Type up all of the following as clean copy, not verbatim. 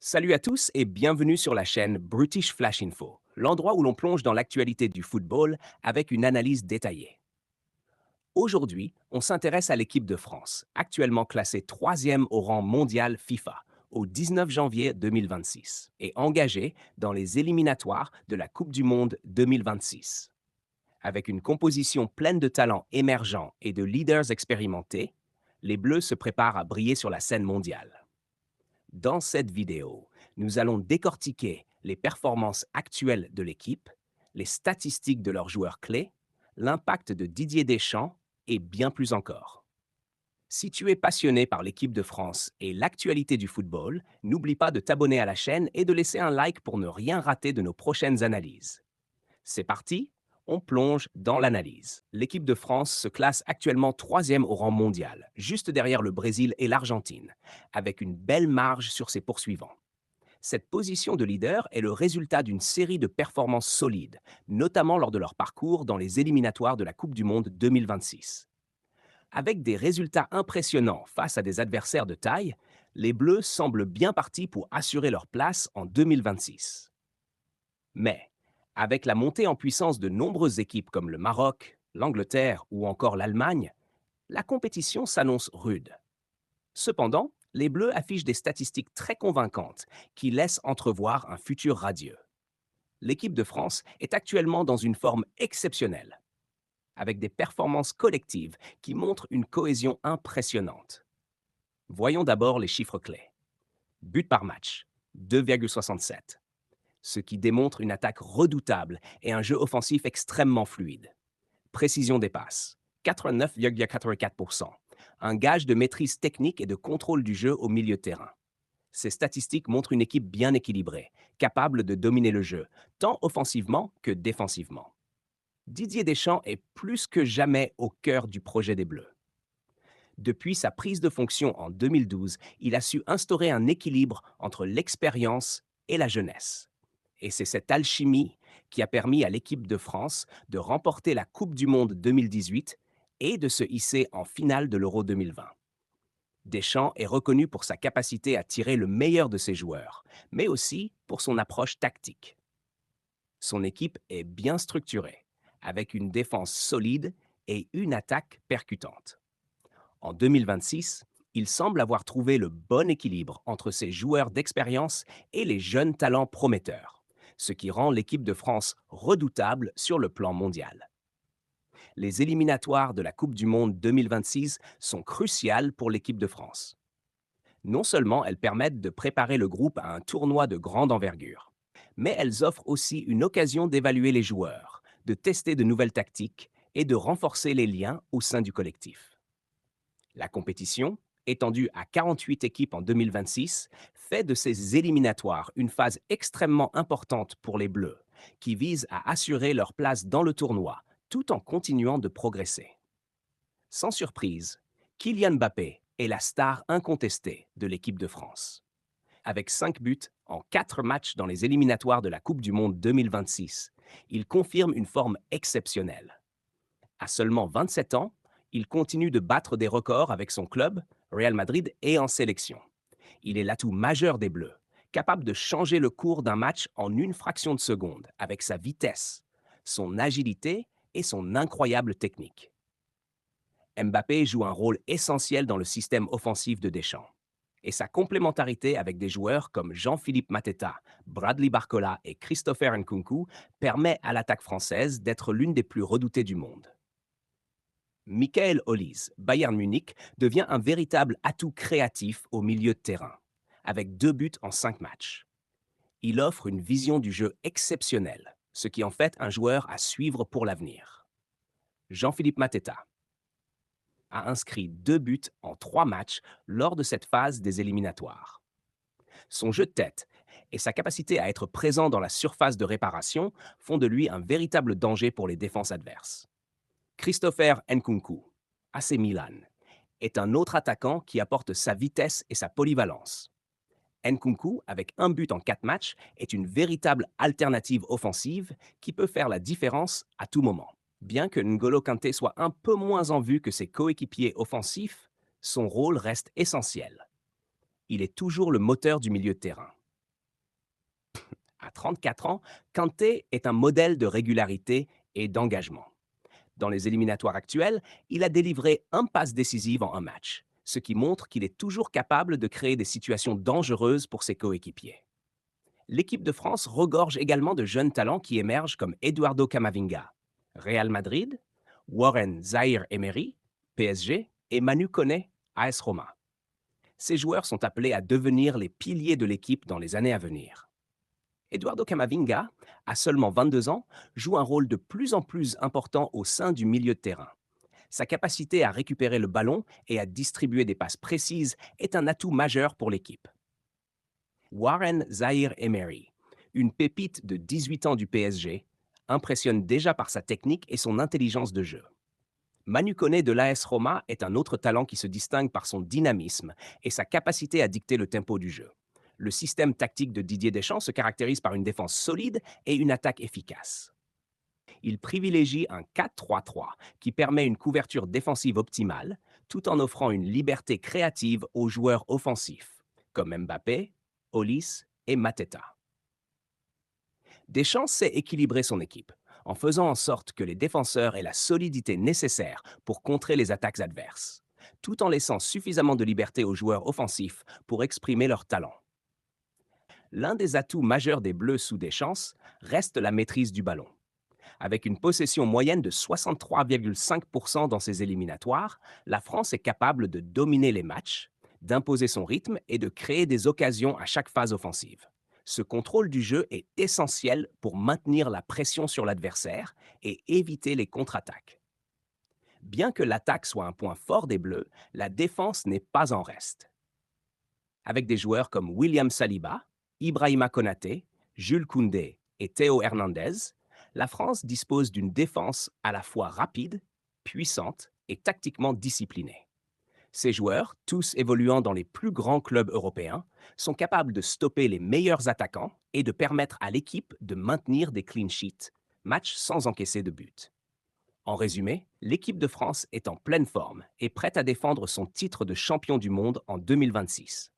Salut à tous et bienvenue sur la chaîne British Flash Info, l'endroit où l'on plonge dans l'actualité du football avec une analyse détaillée. Aujourd'hui, on s'intéresse à l'équipe de France, actuellement classée troisième au rang mondial FIFA au 19 janvier 2026 et engagée dans les éliminatoires de la Coupe du Monde 2026. Avec une composition pleine de talents émergents et de leaders expérimentés, les Bleus se préparent à briller sur la scène mondiale. Dans cette vidéo, nous allons décortiquer les performances actuelles de l'équipe, les statistiques de leurs joueurs clés, l'impact de Didier Deschamps et bien plus encore. Si tu es passionné par l'équipe de France et l'actualité du football, n'oublie pas de t'abonner à la chaîne et de laisser un like pour ne rien rater de nos prochaines analyses. C'est parti, on plonge dans l'analyse. L'équipe de France se classe actuellement troisième au rang mondial, juste derrière le Brésil et l'Argentine, avec une belle marge sur ses poursuivants. Cette position de leader est le résultat d'une série de performances solides, notamment lors de leur parcours dans les éliminatoires de la Coupe du Monde 2026. Avec des résultats impressionnants face à des adversaires de taille, les Bleus semblent bien partis pour assurer leur place en 2026. Mais, avec la montée en puissance de nombreuses équipes comme le Maroc, l'Angleterre ou encore l'Allemagne, la compétition s'annonce rude. Cependant, les Bleus affichent des statistiques très convaincantes qui laissent entrevoir un futur radieux. L'équipe de France est actuellement dans une forme exceptionnelle, avec des performances collectives qui montrent une cohésion impressionnante. Voyons d'abord les chiffres clés. But par match, 2,67, ce qui démontre une attaque redoutable et un jeu offensif extrêmement fluide. Précision des passes, 89,84%, un gage de maîtrise technique et de contrôle du jeu au milieu de terrain. Ces statistiques montrent une équipe bien équilibrée, capable de dominer le jeu, tant offensivement que défensivement. Didier Deschamps est plus que jamais au cœur du projet des Bleus. Depuis sa prise de fonction en 2012, il a su instaurer un équilibre entre l'expérience et la jeunesse. Et c'est cette alchimie qui a permis à l'équipe de France de remporter la Coupe du Monde 2018 et de se hisser en finale de l'Euro 2020. Deschamps est reconnu pour sa capacité à tirer le meilleur de ses joueurs, mais aussi pour son approche tactique. Son équipe est bien structurée, avec une défense solide et une attaque percutante. En 2026, il semble avoir trouvé le bon équilibre entre ses joueurs d'expérience et les jeunes talents prometteurs, ce qui rend l'équipe de France redoutable sur le plan mondial. Les éliminatoires de la Coupe du Monde 2026 sont cruciales pour l'équipe de France. Non seulement elles permettent de préparer le groupe à un tournoi de grande envergure, mais elles offrent aussi une occasion d'évaluer les joueurs, de tester de nouvelles tactiques et de renforcer les liens au sein du collectif. La compétition, étendue à 48 équipes en 2026, fait de ces éliminatoires une phase extrêmement importante pour les Bleus, qui visent à assurer leur place dans le tournoi tout en continuant de progresser. Sans surprise, Kylian Mbappé est la star incontestée de l'équipe de France. Avec 5 buts en 4 matchs dans les éliminatoires de la Coupe du Monde 2026, il confirme une forme exceptionnelle. À seulement 27 ans, il continue de battre des records avec son club, Real Madrid, et en sélection. Il est l'atout majeur des Bleus, capable de changer le cours d'un match en une fraction de seconde avec sa vitesse, son agilité et son incroyable technique. Mbappé joue un rôle essentiel dans le système offensif de Deschamps. Et sa complémentarité avec des joueurs comme Jean-Philippe Mateta, Bradley Barcola et Christopher Nkunku permet à l'attaque française d'être l'une des plus redoutées du monde. Michael Olise, Bayern Munich, devient un véritable atout créatif au milieu de terrain, avec 2 buts en 5 matchs. Il offre une vision du jeu exceptionnelle, ce qui en fait un joueur à suivre pour l'avenir. Jean-Philippe Mateta a inscrit 2 buts en 3 matchs lors de cette phase des éliminatoires. Son jeu de tête et sa capacité à être présent dans la surface de réparation font de lui un véritable danger pour les défenses adverses. Christopher Nkunku, AC Milan, est un autre attaquant qui apporte sa vitesse et sa polyvalence. Nkunku, avec un but en 4 matchs, est une véritable alternative offensive qui peut faire la différence à tout moment. Bien que N'Golo Kanté soit un peu moins en vue que ses coéquipiers offensifs, son rôle reste essentiel. Il est toujours le moteur du milieu de terrain. À 34 ans, Kanté est un modèle de régularité et d'engagement. Dans les éliminatoires actuels, il a délivré un passe décisive en un match, ce qui montre qu'il est toujours capable de créer des situations dangereuses pour ses coéquipiers. L'équipe de France regorge également de jeunes talents qui émergent comme Eduardo Camavinga, Real Madrid, Warren Zaïre-Emery, PSG et Manu Koné, AS Roma. Ces joueurs sont appelés à devenir les piliers de l'équipe dans les années à venir. Eduardo Camavinga, à seulement 22 ans, joue un rôle de plus en plus important au sein du milieu de terrain. Sa capacité à récupérer le ballon et à distribuer des passes précises est un atout majeur pour l'équipe. Warren Zaïre-Emery, une pépite de 18 ans du PSG, impressionne déjà par sa technique et son intelligence de jeu. Manu Koné de l'AS Roma est un autre talent qui se distingue par son dynamisme et sa capacité à dicter le tempo du jeu. Le système tactique de Didier Deschamps se caractérise par une défense solide et une attaque efficace. Il privilégie un 4-3-3 qui permet une couverture défensive optimale tout en offrant une liberté créative aux joueurs offensifs, comme Mbappé, Olis et Mateta. Deschamps sait équilibrer son équipe en faisant en sorte que les défenseurs aient la solidité nécessaire pour contrer les attaques adverses, tout en laissant suffisamment de liberté aux joueurs offensifs pour exprimer leur talent. L'un des atouts majeurs des Bleus sous Deschamps reste la maîtrise du ballon. Avec une possession moyenne de 63,5% dans ses éliminatoires, la France est capable de dominer les matchs, d'imposer son rythme et de créer des occasions à chaque phase offensive. Ce contrôle du jeu est essentiel pour maintenir la pression sur l'adversaire et éviter les contre-attaques. Bien que l'attaque soit un point fort des Bleus, la défense n'est pas en reste. Avec des joueurs comme William Saliba, Ibrahima Konaté, Jules Koundé et Théo Hernandez, la France dispose d'une défense à la fois rapide, puissante et tactiquement disciplinée. Ces joueurs, tous évoluant dans les plus grands clubs européens, sont capables de stopper les meilleurs attaquants et de permettre à l'équipe de maintenir des clean sheets, match sans encaisser de but. En résumé, l'équipe de France est en pleine forme et prête à défendre son titre de champion du monde en 2026.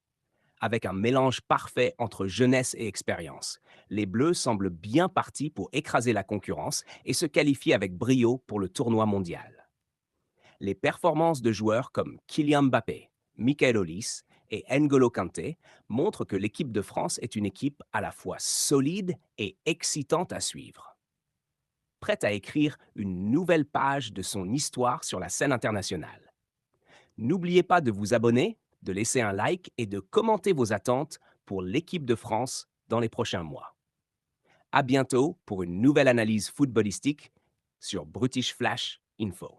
Avec un mélange parfait entre jeunesse et expérience, les Bleus semblent bien partis pour écraser la concurrence et se qualifier avec brio pour le tournoi mondial. Les performances de joueurs comme Kylian Mbappé, Michael Olise et N'Golo Kanté montrent que l'équipe de France est une équipe à la fois solide et excitante à suivre. Prête à écrire une nouvelle page de son histoire sur la scène internationale. N'oubliez pas de vous abonner, de laisser un like et de commenter vos attentes pour l'équipe de France dans les prochains mois. À bientôt pour une nouvelle analyse footballistique sur British Flash Info.